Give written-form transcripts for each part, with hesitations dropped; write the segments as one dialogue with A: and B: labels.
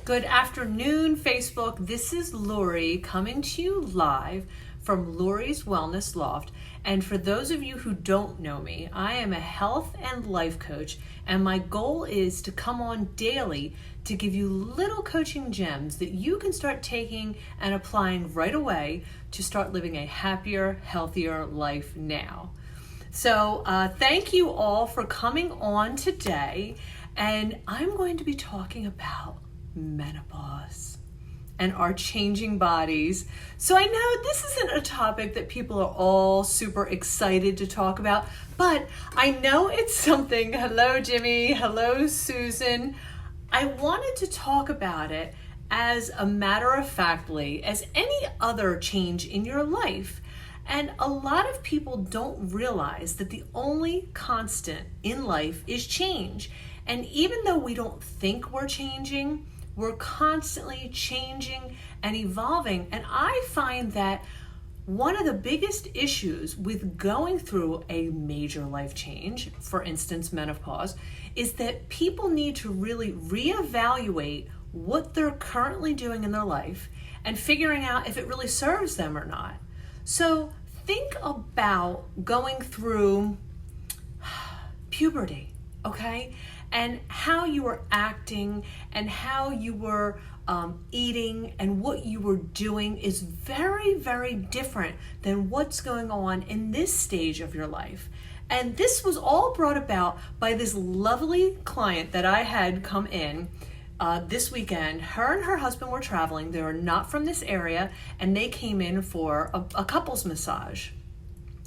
A: Good afternoon, Facebook. This is Lori coming to you live from Lori's Wellness Loft. And for those of you who don't know me, I am a health and life coach, and my goal is to come on daily to give you little coaching gems that you can start taking and applying right away to start living a happier, healthier life now. So thank you all for coming on today, and I'm going to be talking about menopause and our changing bodies. So I know this isn't a topic that people are all super excited to talk about, but I know it's something. Hello, Jimmy. Hello, Susan. I wanted to talk about it as a matter of factly as any other change in your life. And a lot of people don't realize that the only constant in life is change. And even though we don't think we're changing, we're constantly changing and evolving. And I find that one of the biggest issues with going through a major life change, for instance, menopause, is that people need to really reevaluate what they're currently doing in their life and figuring out if it really serves them or not. So think about going through puberty, okay? And how you were acting and how you were eating and what you were doing is very, very different than what's going on in this stage of your life. And this was all brought about by this lovely client that I had come in this weekend. Her and her husband were traveling. They were not from this area, and they came in for a couples massage.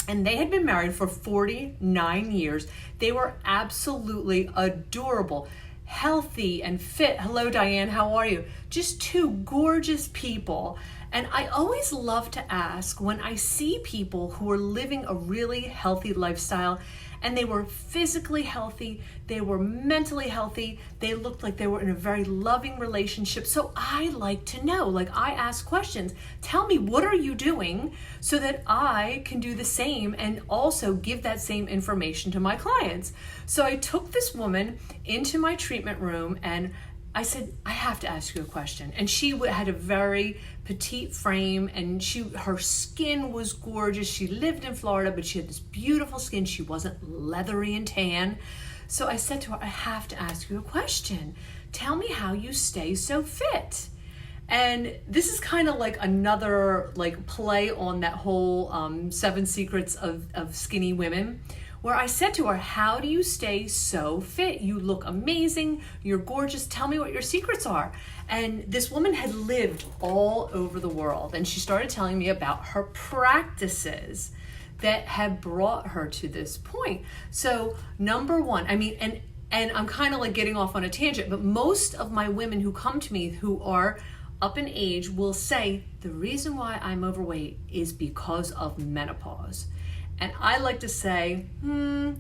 A: And they had been married for 49 years. They were absolutely adorable, healthy and fit. Hello, Diane, how are you? Just two gorgeous people. And I always love to ask when I see people who are living a really healthy lifestyle, and they were physically healthy, they were mentally healthy, they looked like they were in a very loving relationship. So I like to know, I ask questions. Tell me, what are you doing so that I can do the same and also give that same information to my clients? So I took this woman into my treatment room and I said, I have to ask you a question. And she had a very petite frame, and her skin was gorgeous. She lived in Florida, but she had this beautiful skin. She wasn't leathery and tan. So I said to her, I have to ask you a question. Tell me how you stay so fit. And this is kind of like another play on that whole 7 secrets of skinny women, where I said to her, how do you stay so fit? You look amazing. You're gorgeous. Tell me what your secrets are. And this woman had lived all over the world, and she started telling me about her practices that had brought her to this point. So number one, and I'm kind of getting off on a tangent, but most of my women who come to me who are up in age will say, the reason why I'm overweight is because of menopause. And I like to say, maybe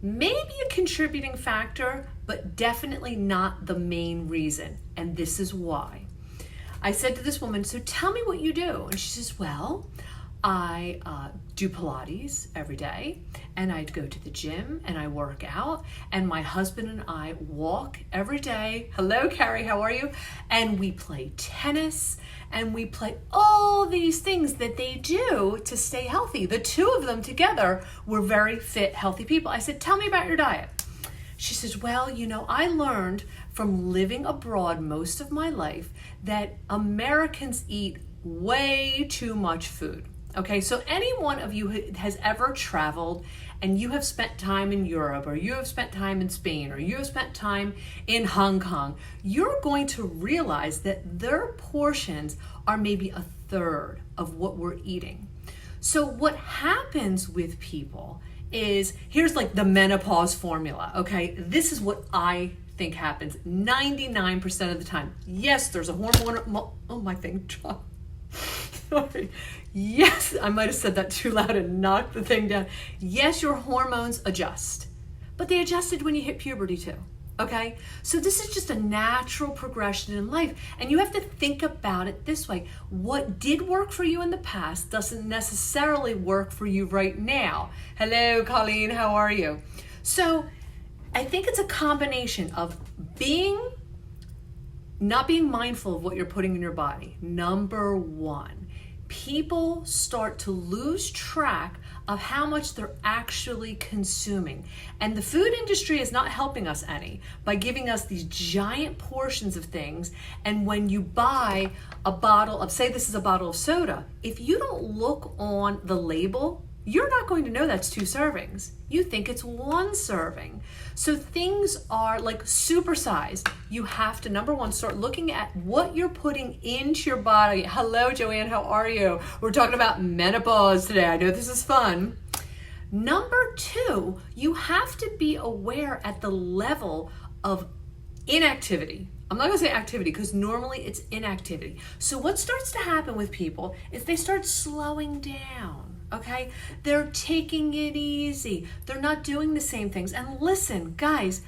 A: a contributing factor, but definitely not the main reason. And this is why. I said to this woman, so tell me what you do. And she says, well, I do Pilates every day, and I go to the gym and I work out, and my husband and I walk every day. Hello, Carrie, how are you? And we play tennis, and we play all these things that they do to stay healthy. The two of them together were very fit, healthy people. I said, tell me about your diet. She says, well, I learned from living abroad most of my life that Americans eat way too much food. Okay, so any one of you has ever traveled and you have spent time in Europe, or you have spent time in Spain, or you have spent time in Hong Kong, you're going to realize that their portions are maybe a third of what we're eating. So what happens with people is, here's the menopause formula, okay? This is what I think happens 99% of the time. Yes, there's a hormone, oh, my thing dropped. Sorry. Yes, I might have said that too loud and knocked the thing down. Yes, your hormones adjust, but they adjusted when you hit puberty too, okay? So this is just a natural progression in life, and you have to think about it this way. What did work for you in the past doesn't necessarily work for you right now. Hello, Colleen, how are you? So I think it's a combination of being not being mindful of what you're putting in your body. Number one, people start to lose track of how much they're actually consuming. And the food industry is not helping us any by giving us these giant portions of things. And when you buy a bottle of, say this is a bottle of soda, if you don't look on the label, you're not going to know that's 2 servings. You think it's 1 serving. So things are like supersized. You have to, number one, start looking at what you're putting into your body. Hello, Joanne, how are you? We're talking about menopause today. I know this is fun. Number 2, you have to be aware at the level of inactivity. I'm not gonna say activity because normally it's inactivity. So what starts to happen with people is they start slowing down. Okay, they're taking it easy. They're not doing the same things. And listen, guys,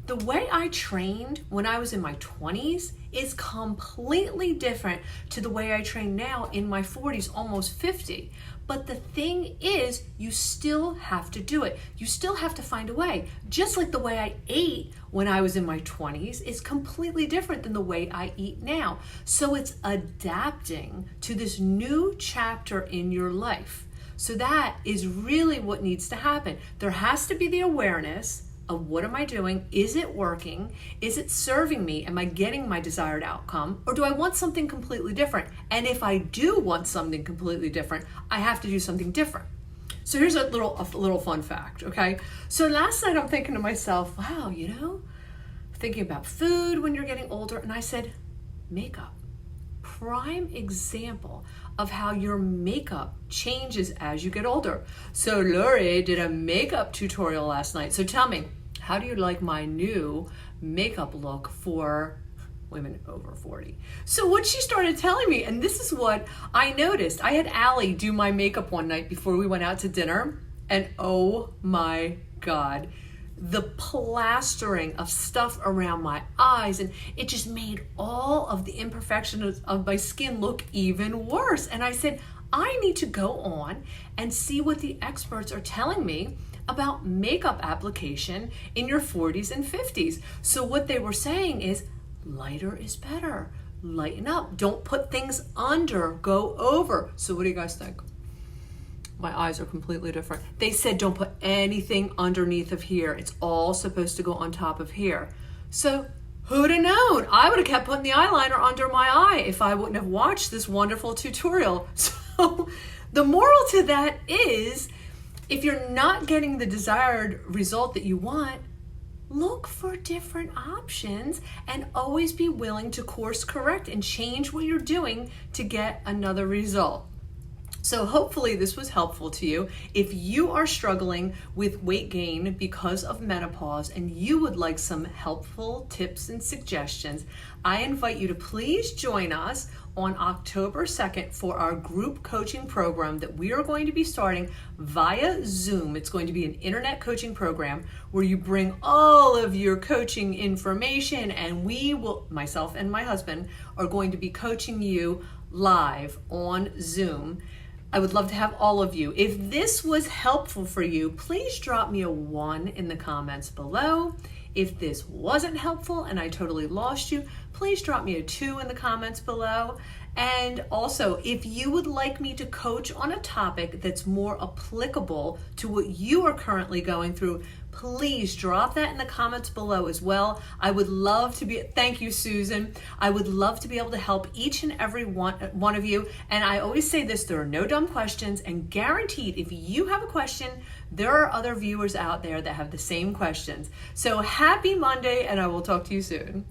A: the way I trained when I was in my 20s is completely different to the way I train now in my 40s, almost 50. But the thing is, you still have to do it. You still have to find a way. Just like the way I ate when I was in my 20s is completely different than the way I eat now. So it's adapting to this new chapter in your life. So that is really what needs to happen. There has to be the awareness of what am I doing? Is it working? Is it serving me? Am I getting my desired outcome? Or do I want something completely different? And if I do want something completely different, I have to do something different. So here's a little fun fact, okay? So last night I'm thinking to myself, wow, thinking about food when you're getting older, and I said, makeup. Prime example of how your makeup changes as you get older. So Lori did a makeup tutorial last night. So tell me, how do you like my new makeup look for women over 40? So what she started telling me, and this is what I noticed. I had Allie do my makeup one night before we went out to dinner, and oh my God, the plastering of stuff around my eyes, and it just made all of the imperfections of my skin look even worse. And I said, I need to go on and see what the experts are telling me about makeup application in your 40s and 50s. So what they were saying is lighter is better. Lighten up. Don't put things under, go over. So what do you guys think? My eyes are completely different. They said don't put anything underneath of here. It's all supposed to go on top of here. So who'd have known? I would have kept putting the eyeliner under my eye if I wouldn't have watched this wonderful tutorial. So the moral to that is, if you're not getting the desired result that you want, look for different options and always be willing to course correct and change what you're doing to get another result. So hopefully this was helpful to you. If you are struggling with weight gain because of menopause and you would like some helpful tips and suggestions, I invite you to please join us on October 2nd for our group coaching program that we are going to be starting via Zoom. It's going to be an internet coaching program where you bring all of your coaching information, and we will, myself and my husband, are going to be coaching you live on Zoom. I would love to have all of you. If this was helpful for you, please drop me a 1 in the comments below. If this wasn't helpful and I totally lost you, please drop me a 2 in the comments below. And also, if you would like me to coach on a topic that's more applicable to what you are currently going through, please drop that in the comments below as well. I would love to be, thank you, Susan. I would love to be able to help each and every one of you. And I always say this, there are no dumb questions, and guaranteed if you have a question, there are other viewers out there that have the same questions. So happy Monday, and I will talk to you soon.